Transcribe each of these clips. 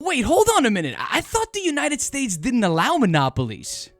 Wait, hold on a minute. I thought the United States didn't allow monopolies.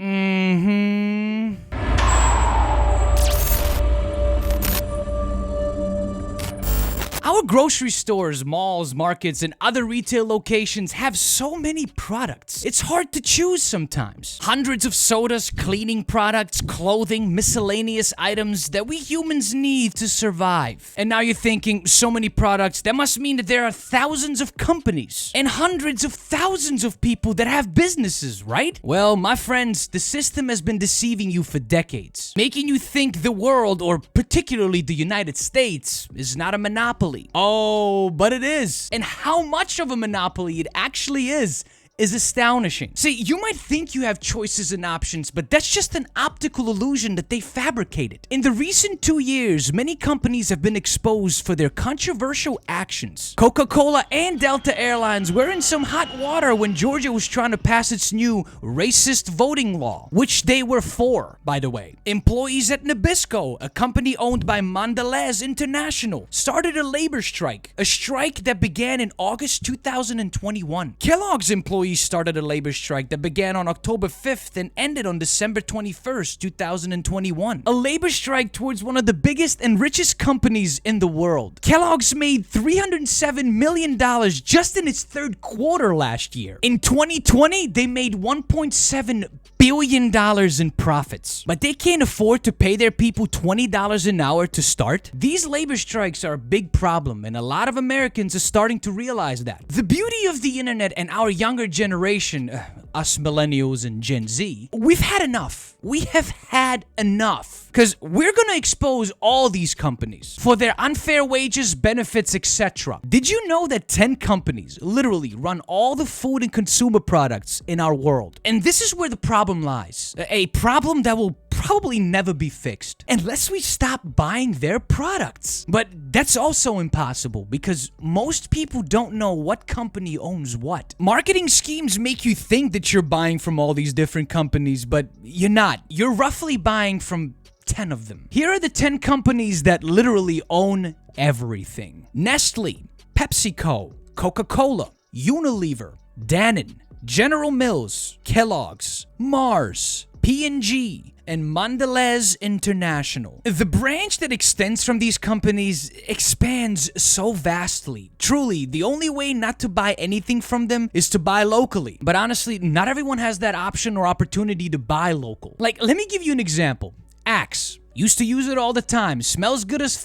Our grocery stores, malls, markets, and other retail locations have so many products. It's hard to choose sometimes. Hundreds of sodas, cleaning products, clothing, miscellaneous items that we humans need to survive. And now you're thinking, so many products, that must mean that there are thousands of companies and hundreds of thousands of people that have businesses, right? Well, my friends, the system has been deceiving you for decades, making you think the world, or particularly the United States, is not a monopoly. Oh, but it is. And how much of a monopoly it actually is astonishing. See, you might think you have choices and options, but that's just an optical illusion that they fabricated. In the recent 2 years, many companies have been exposed for their controversial actions. Coca-Cola and Delta Airlines were in some hot water when Georgia was trying to pass its new racist voting law, which they were for, by the way. Employees at Nabisco, a company owned by Mondelez International, started a labor strike, a strike that began in August 2021. Kellogg's employees started a labor strike that began on October 5th and ended on December 21st, 2021. A labor strike towards one of the biggest and richest companies in the world. Kellogg's made $307 million just in its third quarter last year. In 2020, they made $1.7 billion in profits. But they can't afford to pay their people $20 an hour to start. These labor strikes are a big problem, and a lot of Americans are starting to realize that. The beauty of the internet and our younger generation, us millennials and Gen Z, we've had enough. We have had enough. Because we're gonna expose all these companies for their unfair wages, benefits, etc. Did you know that 10 companies literally run all the food and consumer products in our world? And this is where the problem lies. A problem that will probably never be fixed unless we stop buying their products. But that's also impossible because most people don't know what company owns what. Marketing schemes make you think that you're buying from all these different companies, but you're not. You're roughly buying from 10 of them. Here are the 10 companies that literally own everything: Nestle, PepsiCo, Coca-Cola, Unilever, Danone, General Mills, Kellogg's, Mars, P&G, and Mondelez International. The branch that extends from these companies expands so vastly. Truly, the only way not to buy anything from them is to buy locally. But honestly, not everyone has that option or opportunity to buy local. Like, let me give you an example. Axe. Used to use it all the time. Smells good as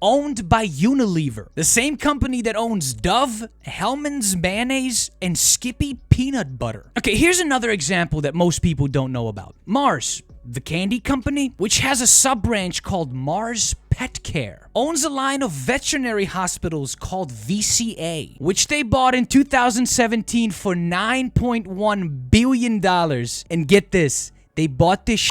owned by Unilever, the same company that owns Dove, Hellmann's mayonnaise, and Skippy peanut butter. Okay, here's another example that most people don't know about. Mars, the candy company, which has a sub-branch called Mars Pet Care, owns a line of veterinary hospitals called VCA, which they bought in 2017 for $9.1 billion. And get this, they bought this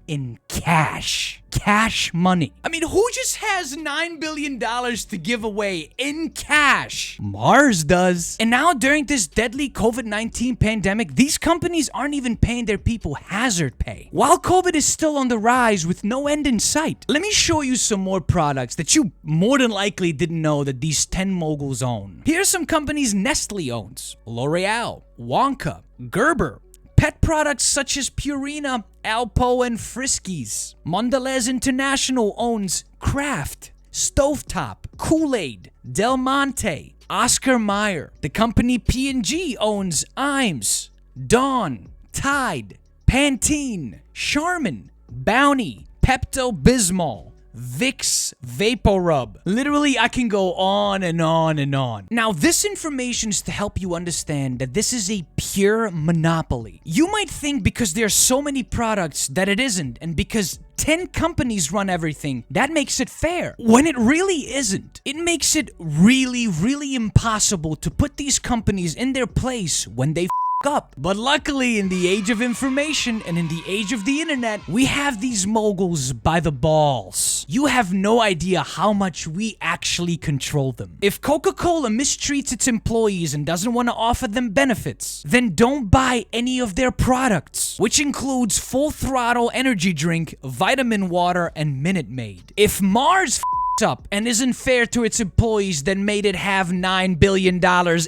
in cash. Cash money. I mean, who just has $9 billion to give away in cash? Mars does. And now during this deadly COVID-19 pandemic, these companies aren't even paying their people hazard pay. While COVID is still on the rise with no end in sight. Let me show you some more products that you more than likely didn't know that these 10 moguls own. Here's some companies Nestle owns: L'Oreal, Wonka, Gerber, pet products such as Purina, Alpo, and Friskies. Mondelez International owns Kraft, Stovetop, Kool-Aid, Del Monte, Oscar Mayer. The company P&G owns Iams, Dawn, Tide, Pantene, Charmin, Bounty, Pepto-Bismol, Vicks VapoRub. Literally, I can go on and on and on. Now, this information is to help you understand that this is a pure monopoly. You might think because there are so many products that it isn't, and because 10 companies run everything, that makes it fair. When it really isn't. It makes it really, really impossible to put these companies in their place when they up. But luckily, in the age of information and in the age of the internet, we have these moguls by the balls. You have no idea how much we actually control them. If Coca-Cola mistreats its employees and doesn't want to offer them benefits, then don't buy any of their products, which includes Full Throttle energy drink, vitamin water, and Minute Maid. If Mars up and isn't fair to its employees that made it have $9 billion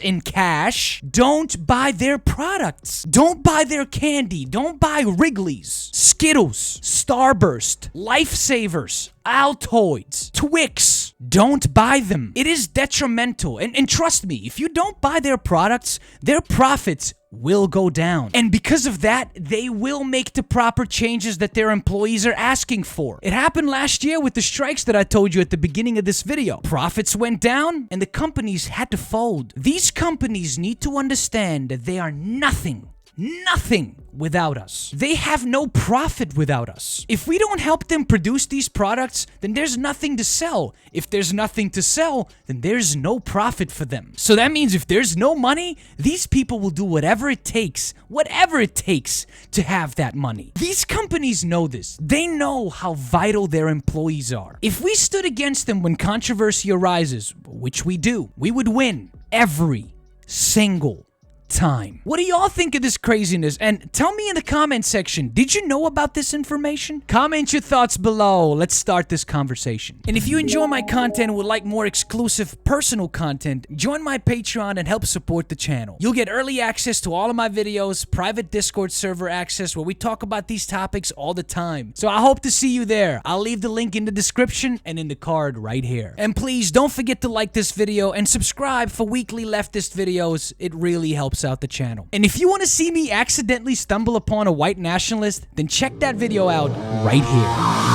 in cash, don't buy their products. Don't buy their candy. Don't buy Wrigley's, Skittles, Starburst, Lifesavers, Altoids, Twix. Don't buy them. It is detrimental. And trust me, if you don't buy their products, their profits will go down. And because of that, they will make the proper changes that their employees are asking for. It happened last year with the strikes that I told you at the beginning of this video. Profits went down and the companies had to fold. These companies need to understand that they are nothing without us. They have no profit without us. If we don't help them produce these products, then there's nothing to sell. If there's nothing to sell, then there's no profit for them. So that means if there's no money, these people will do whatever it takes to have that money. These companies know this. They know how vital their employees are. If we stood against them when controversy arises, which we do, we would win every single time. What do y'all think of this craziness? And tell me in the comment section, did you know about this information? Comment your thoughts below. Let's start this conversation. And if you enjoy my content and would like more exclusive personal content, join my Patreon and help support the channel. You'll get early access to all of my videos, private Discord server access where we talk about these topics all the time. So I hope to see you there. I'll leave the link in the description and in the card right here. And please don't forget to like this video and subscribe for weekly leftist videos. It really helps out the channel. And if you want to see me accidentally stumble upon a white nationalist, then check that video out right here.